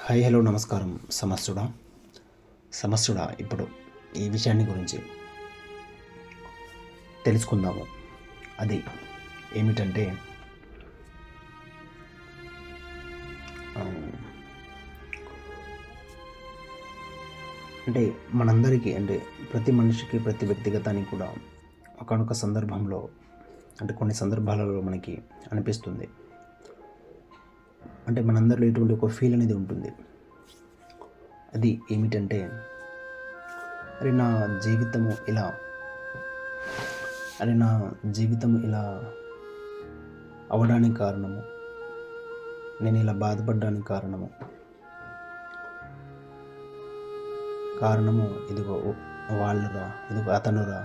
Hi hello నమస్కారం. సమస్యుడా ఇప్పుడు ఈ విషయాన్ని గురించి తెలుసుకుందాము. అది ఏమిటంటే అంటే మనందరికీ అంటే ప్రతి మనిషికి ప్రతి వ్యక్తిగతానికి కూడా ఒకానొక సందర్భంలో అంటే కొన్ని సందర్భాలలో మనకి అనిపిస్తుంది. అంటే మనందరిలో ఇటువంటి ఒక ఫీల్ అనేది ఉంటుంది. అది ఏమిటంటే అరే నా జీవితము ఇలా అరే నా జీవితం ఇలా అవ్వడానికి కారణము, నేను ఇలా బాధపడడానికి కారణము ఇదిగో వాళ్ళురా, ఇదిగో అతనురా,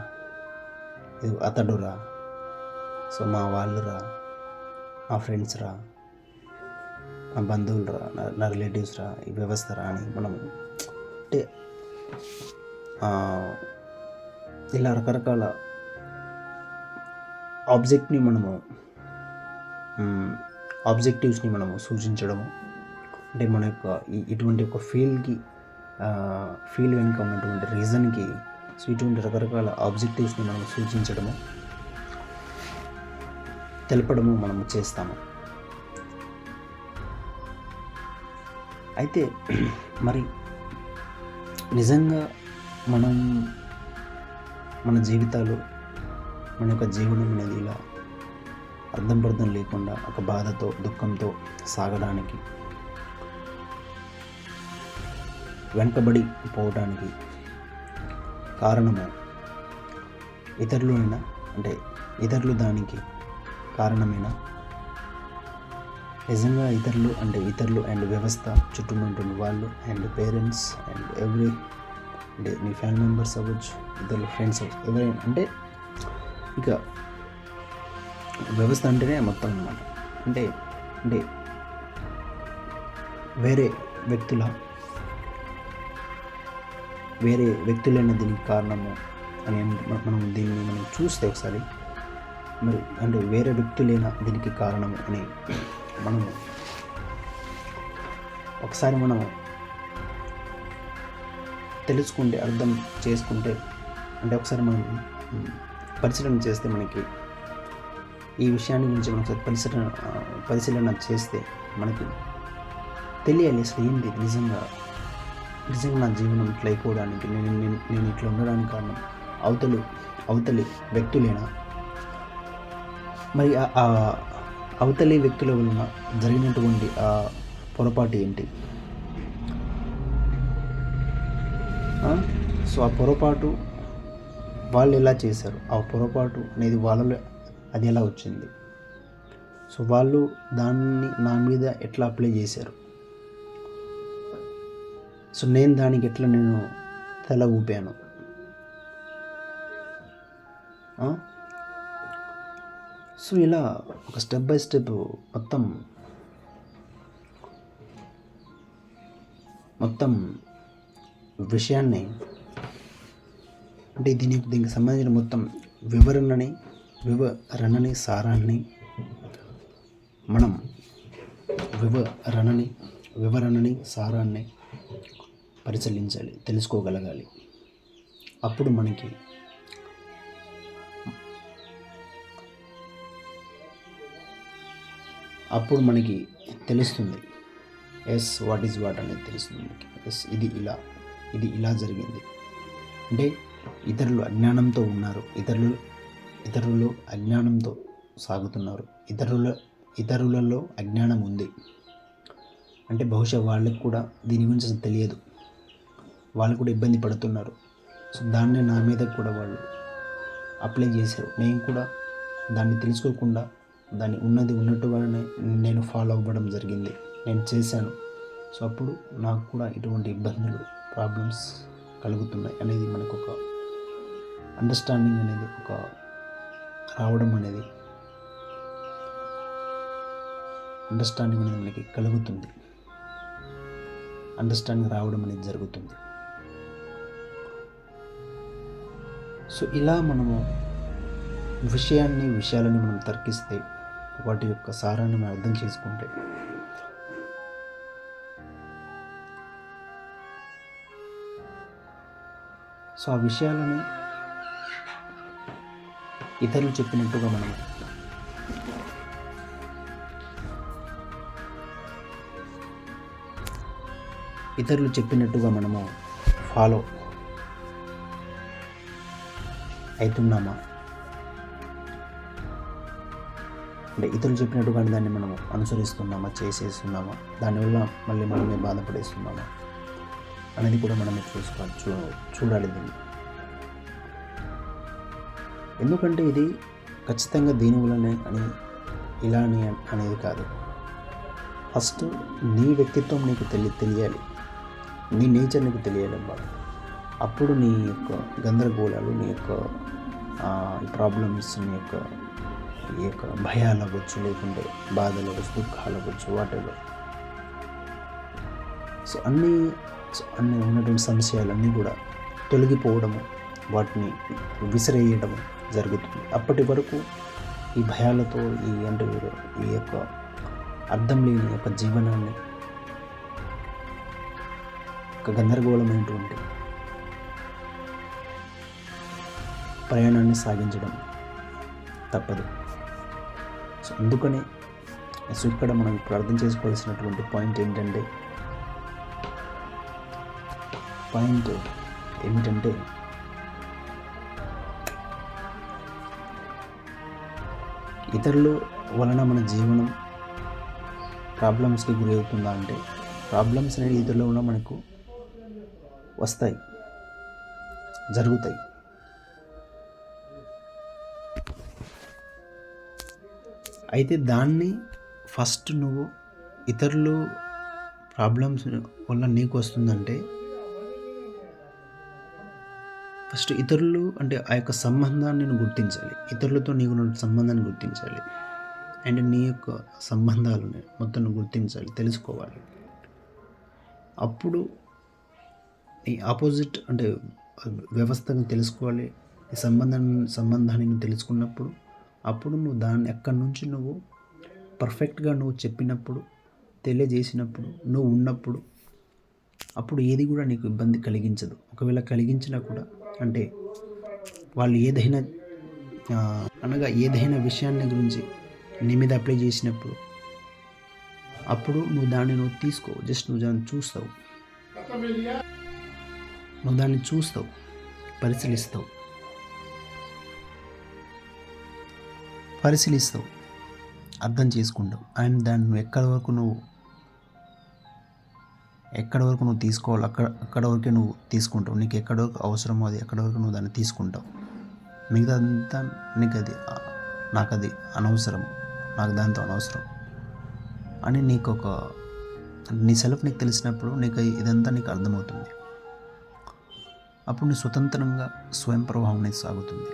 ఇదిగో అతడురా, సో మా వాళ్ళురా, మా ఫ్రెండ్స్ రా, నా బంధువులు రా, నా రిలేటివ్స్ రా, ఈ వ్యవస్థ రా అని మనం అంటే ఇలా రకరకాల ఆబ్జెక్టివ్స్ని మనము సూచించడము, అంటే మన యొక్క ఇటువంటి ఒక ఫీల్ వెనుక ఉన్నటువంటి రీజన్కి సో ఇటువంటి రకరకాల ఆబ్జెక్టివ్స్ని మనం సూచించడము, తెలపడము మనము చేస్తాము. అయితే మరి నిజంగా మనం మన జీవితాలు మన యొక్క జీవనం అనేది ఇలా అర్థం లేకుండా ఒక బాధతో దుఃఖంతో సాగడానికి, వెంటబడి పోవడానికి కారణము ఇతరులైనా అంటే ఇతరులు దానికి కారణమైనా నిజంగా ఇతరులు అండ్ వ్యవస్థ చుట్టూ ఉన్నటువంటి వాళ్ళు అండ్ పేరెంట్స్ అండ్ అంటే మీ ఫ్యామిలీ మెంబర్స్ అవ్వచ్చు, ఇతరులు ఫ్రెండ్స్ అవ్వచ్చు, ఎవరైనా అంటే ఇక వ్యవస్థ అంటేనే మొత్తం అన్నమాట. అంటే అంటే వేరే వ్యక్తులైన దీనికి కారణము అని మనం దీన్ని చూస్తే ఒకసారి మరి అంటే వేరే వ్యక్తులైన దీనికి కారణము అని మనము ఒకసారి మనం తెలుసుకుంటే అర్థం చేసుకుంటే అంటే ఒకసారి మనం పరిశీలన చేస్తే మనకి ఈ విషయాన్ని గురించి మనం పరిశీలన చేస్తే మనకి తెలియాలి అసలు ఏంటి నిజంగా నా జీవనం ఇట్లా అయిపోవడానికి నేను ఇట్లా ఉండడానికి కారణం అవతలి వ్యక్తులేనా, మరి ఆ అవతలి వ్యక్తుల వలన జరిగినటువంటి ఆ పొరపాటు ఏంటి, సో ఆ పొరపాటు వాళ్ళు ఎలా చేశారు, ఆ పొరపాటు అనేది వాళ్ళలో అది ఎలా వచ్చింది, సో వాళ్ళు దాన్ని నా మీద ఎట్లా అప్లై చేశారు, సో నేను దానికి ఎట్లా తల ఊపాను, సో ఇలా ఒక స్టెప్ బై స్టెప్ మొత్తం విషయాన్ని అంటే దీనికి సంబంధించిన మొత్తం వివరణని సారాన్ని మనం వివరణని సారాన్ని పరిశీలించాలి, తెలుసుకోగలగాలి. అప్పుడు మనకి తెలుస్తుంది వాట్ ఈజ్ వాట్ అనేది తెలుస్తుంది మనకి. ఇది ఇలా జరిగింది అంటే ఇతరులు అజ్ఞానంతో ఉన్నారు, ఇతరులు అజ్ఞానంతో సాగుతున్నారు, ఇతరులలో అజ్ఞానం ఉంది అంటే బహుశా వాళ్ళకి కూడా దీని గురించి అసలు తెలియదు, వాళ్ళు కూడా ఇబ్బంది పడుతున్నారు, సో దాన్ని నా మీద కూడా వాళ్ళు అప్లై చేశారు, నేను కూడా దాన్ని తెలుసుకోకుండా దాన్ని ఉన్నట్టుగానే నేను ఫాలో అవ్వడం జరిగింది, నేను చేశాను, సో అప్పుడు నాకు కూడా ఇటువంటి ఇబ్బందులు ప్రాబ్లమ్స్ కలుగుతున్నాయి అనేది మనకు ఒక అండర్స్టాండింగ్ అనేది ఒక రావడం అనేది మనకి కలుగుతుంది, అండర్స్టాండింగ్ రావడం అనేది జరుగుతుంది. సో ఇలా మనము విషయాలని మనం తర్కిస్తే వాటి యొక్క సారాన్ని మనం అర్థం చేసుకుంటే సో ఆ విషయాలని ఇతరులు చెప్పినట్టుగా మనం మనము ఫాలో అవుతున్నామా, అంటే ఇతరులు చెప్పినట్టుగా దాన్ని మనము అనుసరిస్తున్నామా, చేసేస్తున్నామా, దానివల్ల మళ్ళీ మనమే బాధపడేస్తున్నామా అనేది కూడా మనమే చూడాలి దీన్ని. ఎందుకంటే ఇది ఖచ్చితంగా దీనివల్లనే అని ఇలా అని అనేది కాదు. ఫస్ట్ నీ వ్యక్తిత్వం నీకు తెలియాలి, నీ నేచర్ నీకు తెలియాలి అన్నమాట. అప్పుడు నీ యొక్క గందరగోళాలు, నీ యొక్క ప్రాబ్లమ్స్, నీ యొక్క భయాలు అవ్వచ్చు, లేకుంటే బాధలు అవ్వచ్చు, దుఃఖాలు అవ్వచ్చు, వాటెవర్. సో అన్నీ ఉన్నటువంటి సమస్యలన్నీ కూడా తొలగిపోవడము, వాటిని విసిరేయడము జరుగుతుంది. అప్పటి వరకు ఈ భయాలతో ఈ యొక్క అర్థం లేని యొక్క జీవనాన్ని, ఒక గందరగోళమైనటువంటి ప్రయాణాన్ని సాగించడం తప్పదు. సో అందుకనే ఇక్కడ మనం అర్థం చేసుకోవాల్సినటువంటి పాయింట్ ఏమిటంటే ఇతరుల వలన మన జీవనం ప్రాబ్లమ్స్కి గురి అవుతుందా అంటే, ప్రాబ్లమ్స్ అనేది ఇతరుల వలన మనకు వస్తాయి, జరుగుతాయి. అయితే దాన్ని ఫస్ట్ నువ్వు ఇతరులు ప్రాబ్లమ్స్ వల్ల నీకు వస్తుందంటే, ఫస్ట్ ఇతరులు అంటే ఆ యొక్క సంబంధాన్ని నువ్వు గుర్తించాలి, ఇతరులతో నీకు సంబంధాన్ని గుర్తించాలి, అండ్ నీ యొక్క సంబంధాలను మొత్తం గుర్తించాలి, తెలుసుకోవాలి. అప్పుడు ఈ ఆపోజిట్ అంటే వ్యవస్థను తెలుసుకోవాలి. ఈ సంబంధాన్ని నువ్వు తెలుసుకున్నప్పుడు, అప్పుడు నువ్వు దాన్ని ఎక్కడి నుంచి నువ్వు పర్ఫెక్ట్గా నువ్వు చెప్పినప్పుడు, తెలియజేసినప్పుడు, నువ్వు ఉన్నప్పుడు, అప్పుడు ఏది కూడా నీకు ఇబ్బంది కలిగించదు. ఒకవేళ కలిగించినా కూడా అంటే వాళ్ళు ఏదైనా విషయాన్ని గురించి నీ మీద అప్లై చేసినప్పుడు, అప్పుడు నువ్వు దాన్ని తీసుకో, జస్ట్ నువ్వు దాన్ని చూస్తావు, పరిశీలిస్తావు, అర్థం చేసుకుంటావు. అండ్ దాన్ని నువ్వు ఎక్కడి వరకు నువ్వు తీసుకోవాలి అక్కడ వరకే నువ్వు తీసుకుంటావు. నీకు ఎక్కడ వరకు అవసరమో ఎక్కడ వరకు నువ్వు దాన్ని తీసుకుంటావు. మిగతాదంతా నాకు అది అనవసరం, నాకు దాంతో అనవసరం అని నీ సెల్ఫ్ నీకు తెలిసినప్పుడు ఇదంతా నీకు అర్థమవుతుంది. అప్పుడు నీ స్వతంత్రంగా స్వయం ప్రవాహం అనేది సాగుతుంది.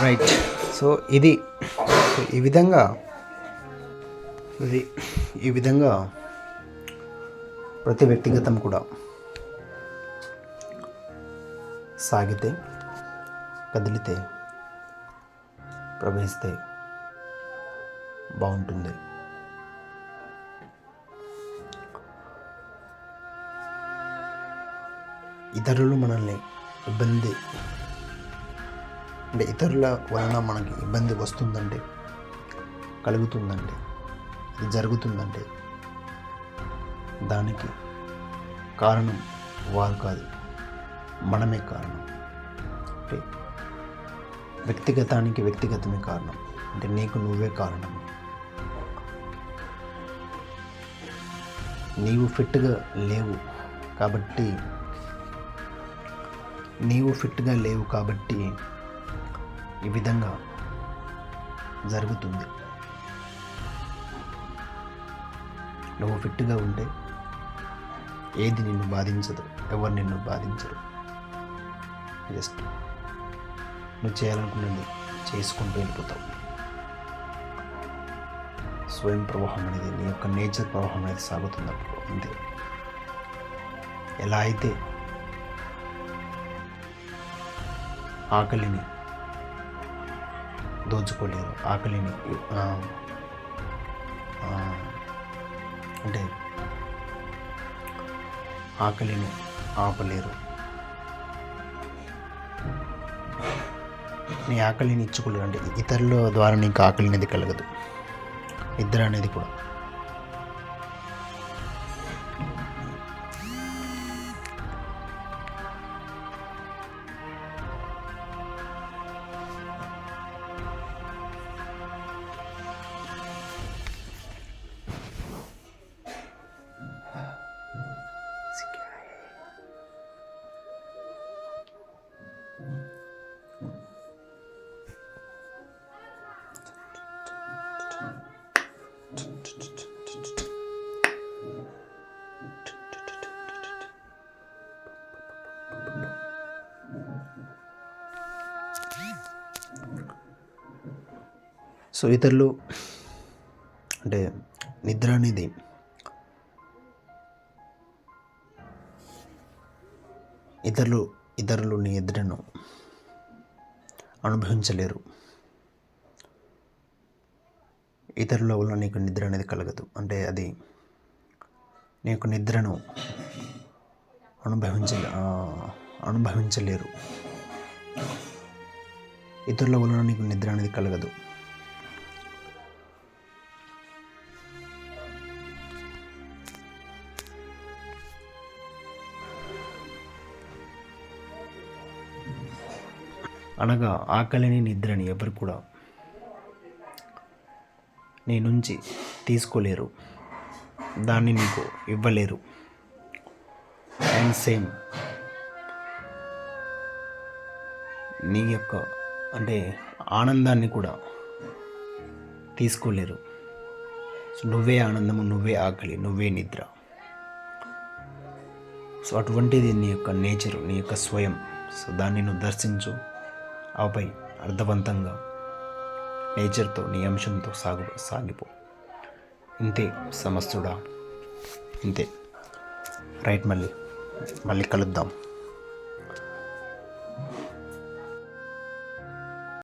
రైట్. సో ఈ విధంగా ప్రతి వ్యక్తిగతం కూడా సాగితే, కదిలితే, ప్రవహిస్తే బాగుంటుంది. ఇతరులు మనల్ని ఇతరుల వలన మనకి ఇబ్బంది వస్తుందంటే, కలుగుతుందంటే, ఇది జరుగుతుందంటే దానికి కారణం వారు కాదు, మనమే కారణం. అంటే వ్యక్తిగతమే కారణం, అంటే నీకు నువ్వే కారణం. నీవు ఫిట్గా లేవు కాబట్టి ఈ విధంగా జరుగుతుంది. నువ్వు ఫిట్గా ఉంటే ఏది నిన్ను బాధించదు, ఎవరు నిన్ను బాధించరు. జస్ట్ నువ్వు చేయాలనుకున్నది చేసుకుంటూ వెళ్ళిపోతావు. స్వయం ప్రవాహం అనేది, నీ యొక్క నేచర్ ప్రవాహం అనేది సాగుతున్నప్పుడు అంతే. ఎలా అయితే ఆకలిని దోచుకోలేరు, ఆకలిని అంటే ఆకలిని ఆపలేరు. నీ ఆకలిని ఇచ్చుకోలేరు. అంటే ఇతరుల ద్వారా నీకు ఆకలి అనేది కలగదు. నిద్ర అనేది కూడా. సో ఇతరులు అంటే నిద్ర అనేది ఇతరులు నీ నిద్రను అనుభవించలేరు. ఇతరుల వల్ల నీకు నిద్ర అనేది కలగదు. అంటే అది నీకు నిద్రను అనుభవించలేరు. ఇతరుల వలన నీకు నిద్ర అనేది కలగదు. అనగా ఆకలిని నిద్రని ఎవరు కూడా నీ నుంచి తీసుకోలేరు, దాన్ని నీకు ఇవ్వలేరు. అండ్ సేమ్ నీ యొక్క అంటే ఆనందాన్ని కూడా తీసుకోలేరు. సో నువ్వే ఆనందము, నువ్వే ఆకలి, నువ్వే నిద్ర. సో అటువంటిది నీ యొక్క నేచరు, నీ యొక్క స్వయం. సో దాన్ని నువ్వు దర్శించు. ఆపై అర్థవంతంగా నేచర్తో, నీ అంశంతో సాగిపో. ఇంతే సమస్తుడా, ఇంతే. రైట్, మళ్ళీ కలుద్దాం.